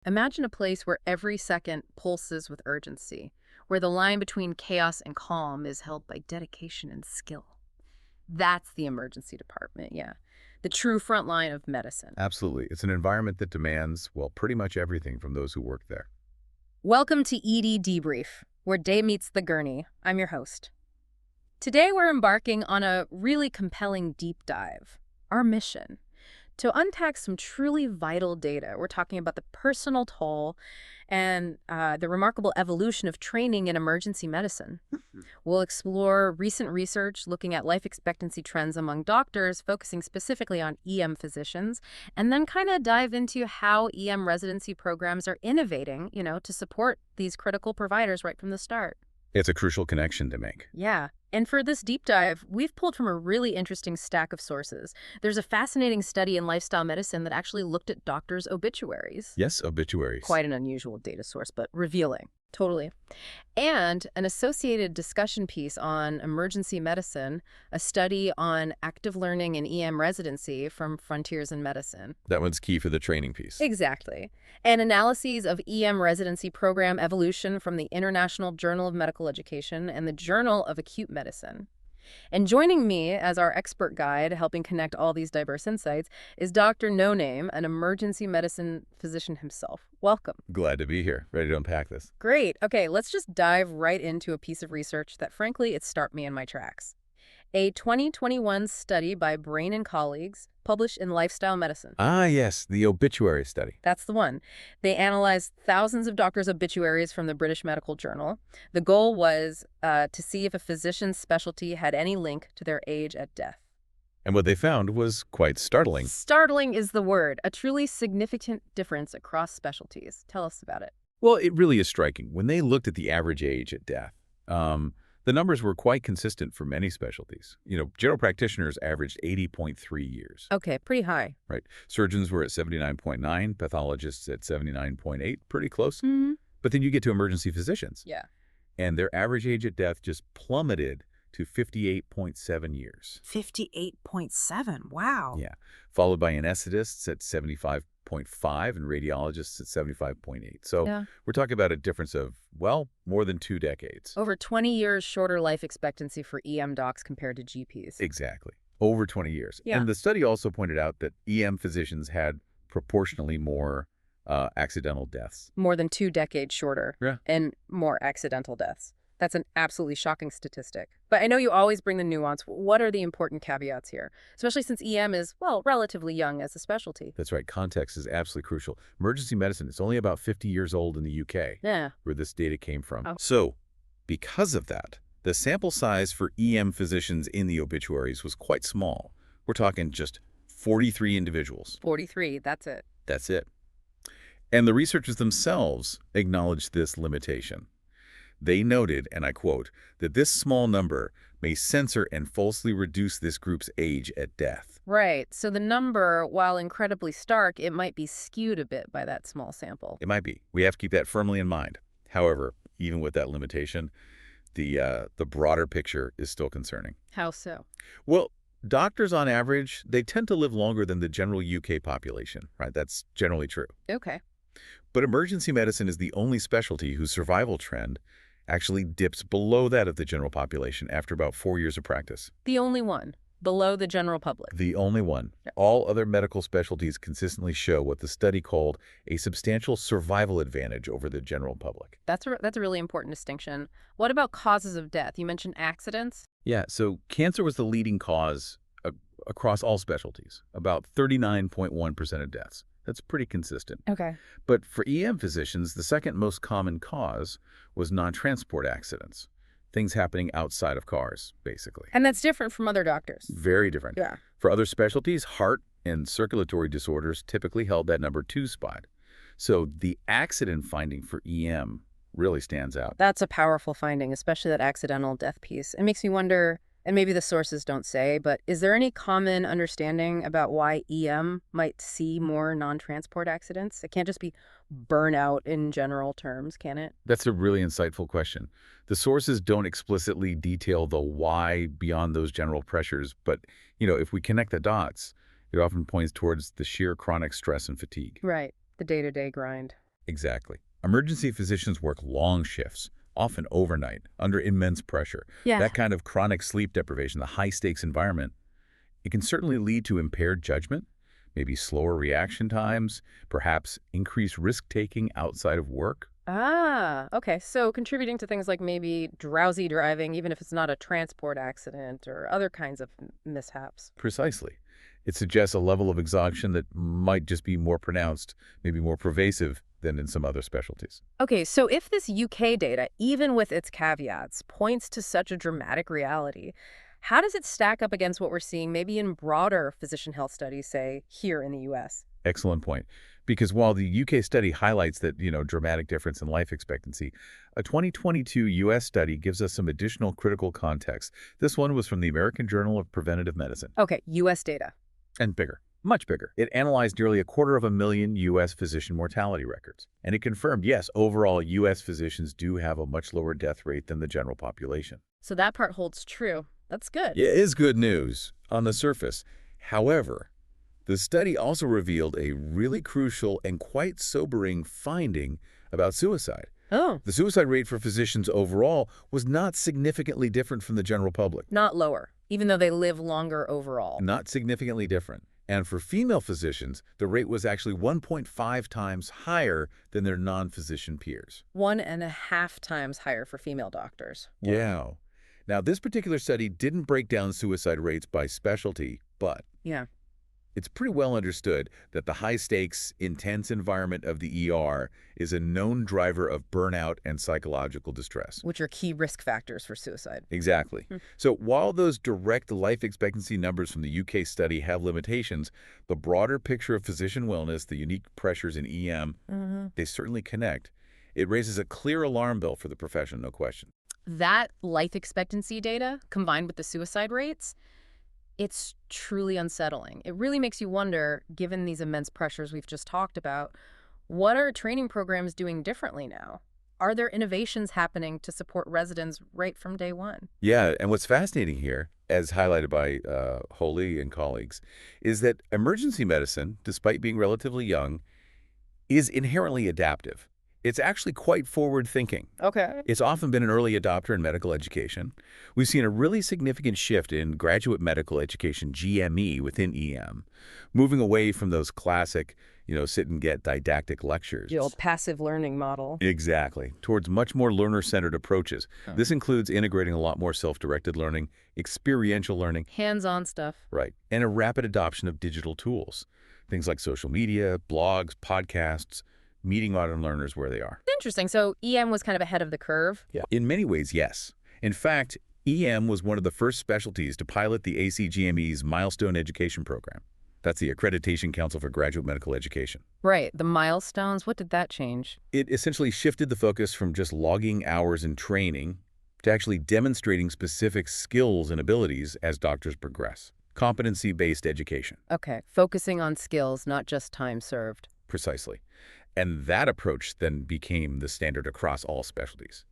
Imagine a place where every second pulses with urgency, where the line between chaos and calm is held by dedication and skill. That's the emergency department, yeah. The true front line of medicine. Absolutely. It's an environment that demands, well, pretty much everything from those who work there. Welcome to ED Debrief, where day meets the gurney. I'm your host. Today we're embarking on a really compelling deep dive. Our mission. To unpack some truly vital data, we're talking about the personal toll and the remarkable evolution of training in emergency medicine. We'll explore recent research looking at life expectancy trends among doctors, focusing specifically on EM physicians, and then kind of dive into how EM residency programs are innovating, to support these critical providers right from the start. It's a crucial connection to make. Yeah. And for this deep dive, we've pulled from a really interesting stack of sources. There's a fascinating study in lifestyle medicine that actually looked at doctors' obituaries. Yes, obituaries. Quite an unusual data source, but revealing. Totally. And an associated discussion piece on emergency medicine, a study on active learning and EM residency from Frontiers in Medicine. That one's key for the training piece. Exactly. And analyses of EM residency program evolution from the International Journal of Medical Education and the Journal of Acute Medicine. And joining me as our expert guide, helping connect all these diverse insights, is Dr. No Name, an emergency medicine physician himself. Welcome. Glad to be here, ready to unpack this. Great. Okay, let's just dive right into a piece of research that, frankly, it stopped me in my tracks. A 2021 study by Brain and colleagues published in Lifestyle Medicine. Ah, yes, the obituary study. That's the one. They analyzed thousands of doctors' obituaries from the British Medical Journal. The goal was to see if a physician's specialty had any link to their age at death. And what they found was quite startling. Startling is the word. A truly significant difference across specialties. Tell us about it. Well, it really is striking. When they looked at the average age at death, the numbers were quite consistent for many specialties. General practitioners averaged 80.3 years. Okay, pretty high. Right. Surgeons were at 79.9, pathologists at 79.8, pretty close. Mm-hmm. But then you get to emergency physicians. Yeah. And their average age at death just plummeted to 58.7 years. 58.7. Wow. Yeah. Followed by anesthetists at 75.5 and radiologists at 75.8. So Yeah. we're talking about a difference of, well, more than 2 decades. Over 20 years shorter life expectancy for EM docs compared to GPs. Exactly. Over 20 years. Yeah. And the study also pointed out that EM physicians had proportionally more accidental deaths. More than 2 decades shorter. Yeah. And more accidental deaths. That's an absolutely shocking statistic. But I know you always bring the nuance. What are the important caveats here? Especially since EM is, well, relatively young as a specialty. That's right. Context is absolutely crucial. Emergency medicine is only about 50 years old in the UK, Yeah. where this data came from. Oh. So, because of that, the sample size for EM physicians in the obituaries was quite small. We're talking just 43 individuals. 43, that's it. That's it. And the researchers themselves acknowledged this limitation. They noted, and I quote, that this small number may censor and falsely reduce this group's age at death. Right. So the number, while incredibly stark, it might be skewed a bit by that small sample. It might be. We have to keep that firmly in mind. However, even with that limitation, the broader picture is still concerning. How so? Well, doctors on average, they tend to live longer than the general UK population, right? That's generally true. Okay. But emergency medicine is the only specialty whose survival trend actually dips below that of the general population after about 4 years of practice. The only one. Below the general public. The only one. Yep. All other medical specialties consistently show what the study called a substantial survival advantage over the general public. That's a really important distinction. What about causes of death? You mentioned accidents. Yeah, so cancer was the leading cause across all specialties, about 39.1% of deaths. That's pretty consistent. Okay. But for EM physicians, the second most common cause was non-transport accidents, things happening outside of cars, basically. And that's different from other doctors. Very different. Yeah. For other specialties, heart and circulatory disorders typically held that number 2 spot. So the accident finding for EM really stands out. That's a powerful finding, especially that accidental death piece. It makes me wonder, and maybe the sources don't say, but is there any common understanding about why EM might see more non-transport accidents? It can't just be burnout in general terms, can it? That's a really insightful question. The sources don't explicitly detail the why beyond those general pressures, but, if we connect the dots, it often points towards the sheer chronic stress and fatigue. Right. The day-to-day grind. Exactly. Emergency physicians work long shifts, often overnight, under immense pressure. Yeah. That kind of chronic sleep deprivation, the high-stakes environment, it can certainly lead to impaired judgment, maybe slower reaction times, perhaps increased risk-taking outside of work. Ah, okay. So contributing to things like maybe drowsy driving, even if it's not a transport accident or other kinds of mishaps. Precisely. It suggests a level of exhaustion that might just be more pronounced, maybe more pervasive than in some other specialties. Okay, so if this UK data, even with its caveats, points to such a dramatic reality, how does it stack up against what we're seeing maybe in broader physician health studies, say, here in the US? Excellent point. Because while the UK study highlights that, dramatic difference in life expectancy, a 2022 US study gives us some additional critical context. This one was from the American Journal of Preventative Medicine. Okay, US data. And bigger, much bigger. It analyzed nearly 250,000 U.S. physician mortality records. And it confirmed, yes, overall, U.S. physicians do have a much lower death rate than the general population. So that part holds true. That's good. Yeah, it is good news on the surface. However, the study also revealed a really crucial and quite sobering finding about suicide. Oh, The suicide rate for physicians overall was not significantly different from the general public. not lower, even though they live longer overall. Not significantly different. And for female physicians, the rate was actually 1.5 times higher than their non-physician peers. 1.5 times higher for female doctors. Yeah. Now, this particular study didn't break down suicide rates by specialty, but Yeah. it's pretty well understood that the high-stakes, intense environment of the ER is a known driver of burnout and psychological distress. Which are key risk factors for suicide. Exactly. Hmm. So while those direct life expectancy numbers from the UK study have limitations, the broader picture of physician wellness, the unique pressures in EM, they certainly connect. It raises a clear alarm bell for the profession, no question. That life expectancy data, combined with the suicide rates, it's truly unsettling. It really makes you wonder, given these immense pressures we've just talked about, what are training programs doing differently now? Are there innovations happening to support residents right from day one? Yeah, and what's fascinating here, as highlighted by Holy and colleagues, is that emergency medicine, despite being relatively young, is inherently adaptive. It's actually quite forward-thinking. Okay. It's often been an early adopter in medical education. We've seen a really significant shift in graduate medical education, GME, within EM, moving away from those classic, sit and get didactic lectures. The old passive learning model. Exactly, towards much more learner-centered approaches. Oh. This includes integrating a lot more self-directed learning, experiential learning, Hands-on stuff. right, and a rapid adoption of digital tools. Things like social media, blogs, podcasts, meeting modern learners where they are. Interesting. So EM was kind of ahead of the curve. Yeah. In many ways, yes. In fact, EM was one of the first specialties to pilot the ACGME's Milestone Education Program. That's the Accreditation Council for Graduate Medical Education. Right. The milestones, what did that change? It essentially shifted the focus from just logging hours in training to actually demonstrating specific skills and abilities as doctors progress. Competency-based education. Okay. Focusing on skills, not just time served. Precisely. And that approach then became the standard across all specialties.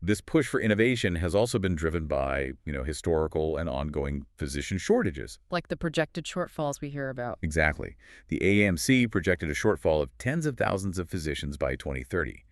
This push for innovation has also been driven by, historical and ongoing physician shortages. Like the projected shortfalls we hear about. Exactly. The AAMC projected a shortfall of tens of thousands of physicians by 2030.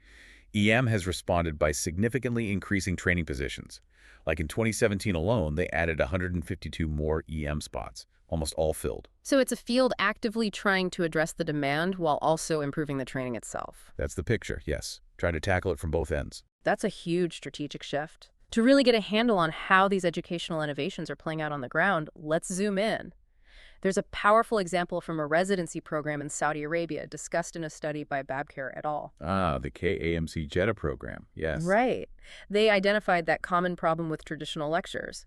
EM has responded by significantly increasing training positions. Like in 2017 alone, they added 152 more EM spots, almost all filled. So it's a field actively trying to address the demand while also improving the training itself. That's the picture, yes. Trying to tackle it from both ends. That's a huge strategic shift. To really get a handle on how these educational innovations are playing out on the ground, let's zoom in. There's a powerful example from a residency program in Saudi Arabia discussed in a study by Babker et al. Ah, the KAMC JETA program, yes. Right. They identified that common problem with traditional lectures: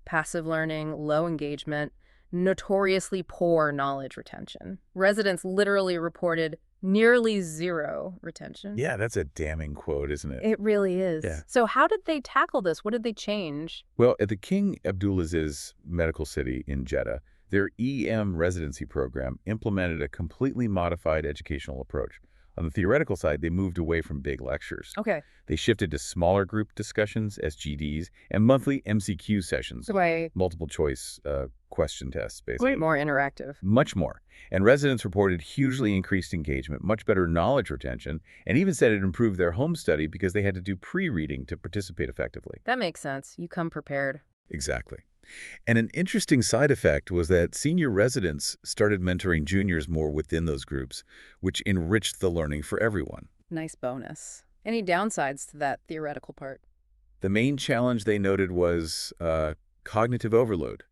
passive learning, low engagement, notoriously poor knowledge retention. Residents literally reported nearly zero retention. Yeah, that's a damning quote, isn't it? It really is. Yeah. So how did they tackle this? What did they change? Well, at the King Abdulaziz Medical City in Jeddah, their EM residency program implemented a completely modified educational approach, On the theoretical side, they moved away from big lectures. Okay. They shifted to smaller group discussions, SGDs, and monthly MCQ sessions, Way, multiple choice question tests, way basically. more interactive. Much more. And residents reported hugely increased engagement, much better knowledge retention, and even said it improved their home study because they had to do pre-reading to participate effectively. That makes sense. You come prepared. Exactly. And an interesting side effect was that senior residents started mentoring juniors more within those groups, which enriched the learning for everyone. Nice bonus. Any downsides to that theoretical part? The main challenge they noted was cognitive overload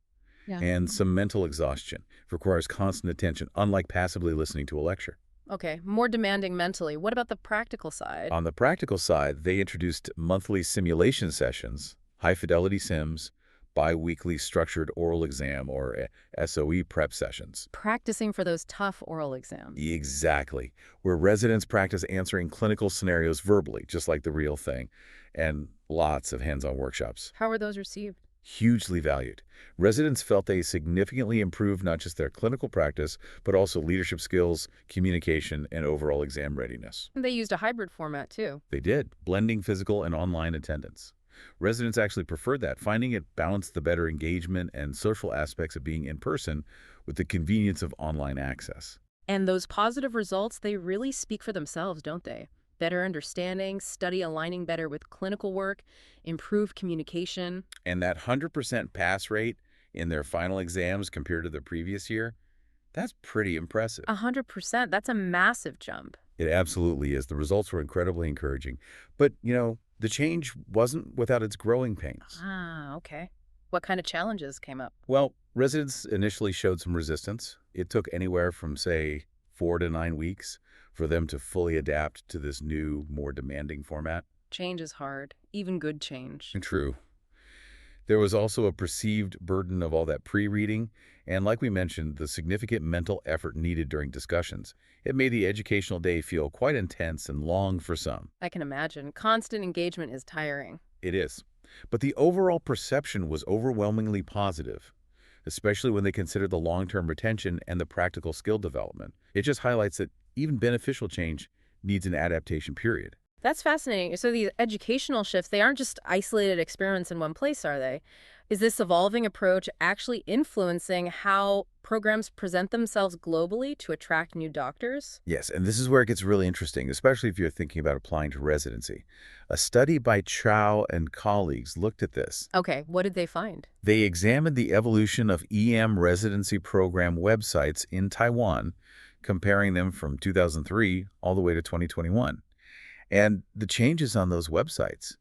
Yeah. and some mental exhaustion. It requires constant attention, unlike passively listening to a lecture. Okay, more demanding mentally. What about the practical side? On the practical side, they introduced monthly simulation sessions, high-fidelity sims, bi-weekly structured oral exam, or SOE prep sessions. Practicing for those tough oral exams. Exactly, where residents practice answering clinical scenarios verbally, just like the real thing, and lots of hands-on workshops. How were those received? Hugely valued. Residents felt they significantly improved not just their clinical practice, but also leadership skills, communication, and overall exam readiness. And they used a hybrid format too. They did, blending physical and online attendance. Residents actually preferred that, finding it balanced the better engagement and social aspects of being in person with the convenience of online access. And those positive results, they really speak for themselves, don't they? Better understanding, study aligning better with clinical work, improved communication. And that 100% pass rate in their final exams compared to the previous year, that's pretty impressive. 100%, that's a massive jump. It absolutely is. The results were incredibly encouraging. But, the change wasn't without its growing pains. Ah, okay. What kind of challenges came up? Well, residents initially showed some resistance. It took anywhere from, say, 4 to 9 weeks for them to fully adapt to this new, more demanding format. Change is hard, even good change. True. There was also a perceived burden of all that pre-reading, and like we mentioned, the significant mental effort needed during discussions. It made the educational day feel quite intense and long for some. I can imagine. Constant engagement is tiring. It is. But the overall perception was overwhelmingly positive, especially when they considered the long-term retention and the practical skill development. It just highlights that even beneficial change needs an adaptation period. That's fascinating. So these educational shifts, they aren't just isolated experiments in one place, are they? Is this evolving approach actually influencing how programs present themselves globally to attract new doctors? Yes, and this is where it gets really interesting, especially if you're thinking about applying to residency. A study by Chow and colleagues looked at this. Okay, what did they find? They examined the evolution of EM residency program websites in Taiwan, comparing them from 2003 all the way to 2021. And the changes on those websites,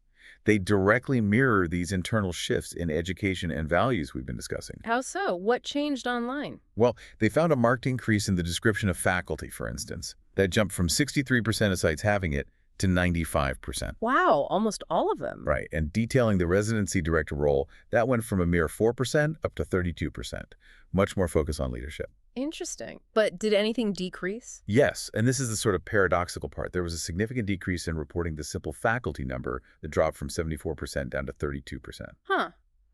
they directly mirror these internal shifts in education and values we've been discussing. How so? What changed online? Well, they found a marked increase in the description of faculty, for instance. That jumped from 63% of sites having it to 95%. Wow, almost all of them. Right, and detailing the residency director role, that went from a mere 4% up to 32%. Much more focus on leadership. Interesting. But did anything decrease? Yes, and this is the sort of paradoxical part. There was a significant decrease in reporting the simple faculty number that dropped from 74% down to 32%. Huh.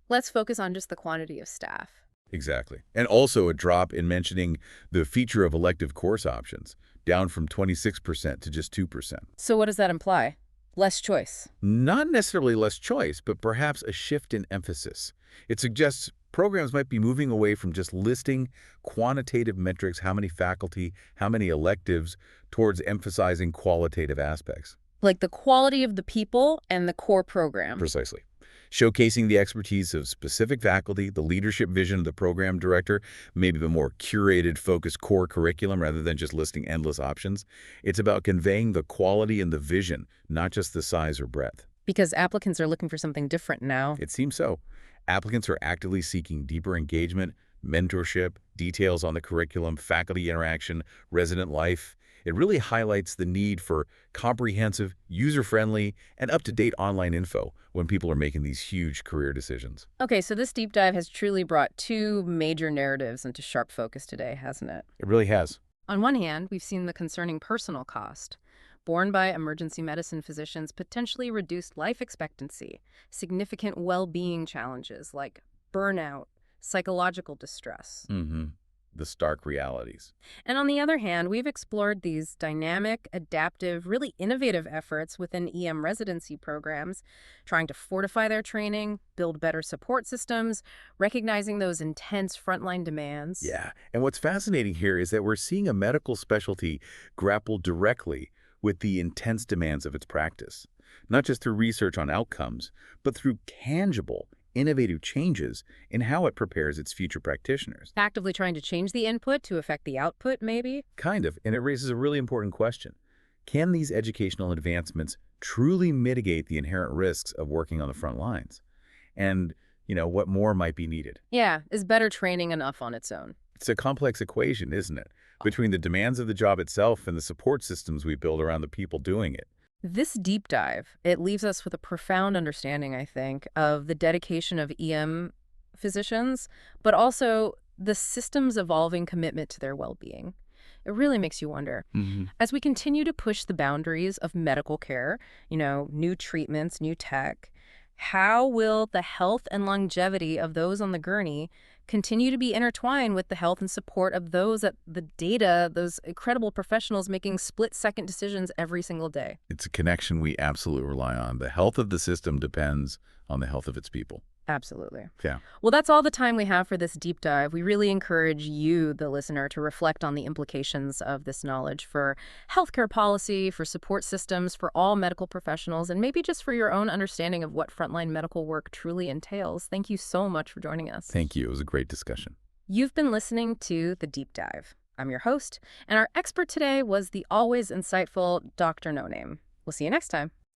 Let's focus on just the quantity of staff. Exactly. And also a drop in mentioning the feature of elective course options, down from 26% to just 2%. So what does that imply? Less choice. Not necessarily less choice, but perhaps a shift in emphasis. It suggests programs might be moving away from just listing quantitative metrics, how many faculty, how many electives, towards emphasizing qualitative aspects. Like the quality of the people and the core program. Precisely. Showcasing the expertise of specific faculty, the leadership vision of the program director, maybe the more curated, focused core curriculum rather than just listing endless options. It's about conveying the quality and the vision, not just the size or breadth. Because applicants are looking for something different now. It seems so. Applicants are actively seeking deeper engagement, mentorship, details on the curriculum, faculty interaction, resident life. It really highlights the need for comprehensive, user-friendly, and up-to-date online info when people are making these huge career decisions. Okay, so this deep dive has truly brought two major narratives into sharp focus today, hasn't it? It really has. On one hand, we've seen the concerning personal cost, borne by emergency medicine physicians, potentially reduced life expectancy, significant well-being challenges like burnout, psychological distress. the stark realities. And on the other hand, we've explored these dynamic, adaptive, really innovative efforts within EM residency programs, trying to fortify their training, build better support systems, recognizing those intense frontline demands. Yeah, and what's fascinating here is that we're seeing a medical specialty grapple directly with the intense demands of its practice, not just through research on outcomes, but through tangible, innovative changes in how it prepares its future practitioners. Actively trying to change the input to affect the output, maybe? Kind of, and it raises a really important question. Can these educational advancements truly mitigate the inherent risks of working on the front lines? And, what more might be needed? Yeah, is better training enough on its own? It's a complex equation, isn't it? Between the demands of the job itself and the support systems we build around the people doing it. This deep dive, it leaves us with a profound understanding, I think, of the dedication of EM physicians, but also the system's evolving commitment to their well-being. It really makes you wonder. Hmm. As we continue to push the boundaries of medical care, new treatments, new tech, how will the health and longevity of those on the gurney continue to be intertwined with the health and support of those at the data, those incredible professionals making split-second decisions every single day? It's a connection we absolutely rely on. The health of the system depends on the health of its people. Absolutely. Yeah. Well, that's all the time we have for this deep dive. We really encourage you, the listener, to reflect on the implications of this knowledge for healthcare policy, for support systems, for all medical professionals, and maybe just for your own understanding of what frontline medical work truly entails. Thank you so much for joining us. Thank you. It was a great discussion. You've been listening to The Deep Dive. I'm your host, and our expert today was the always insightful Dr. No Name. We'll see you next time.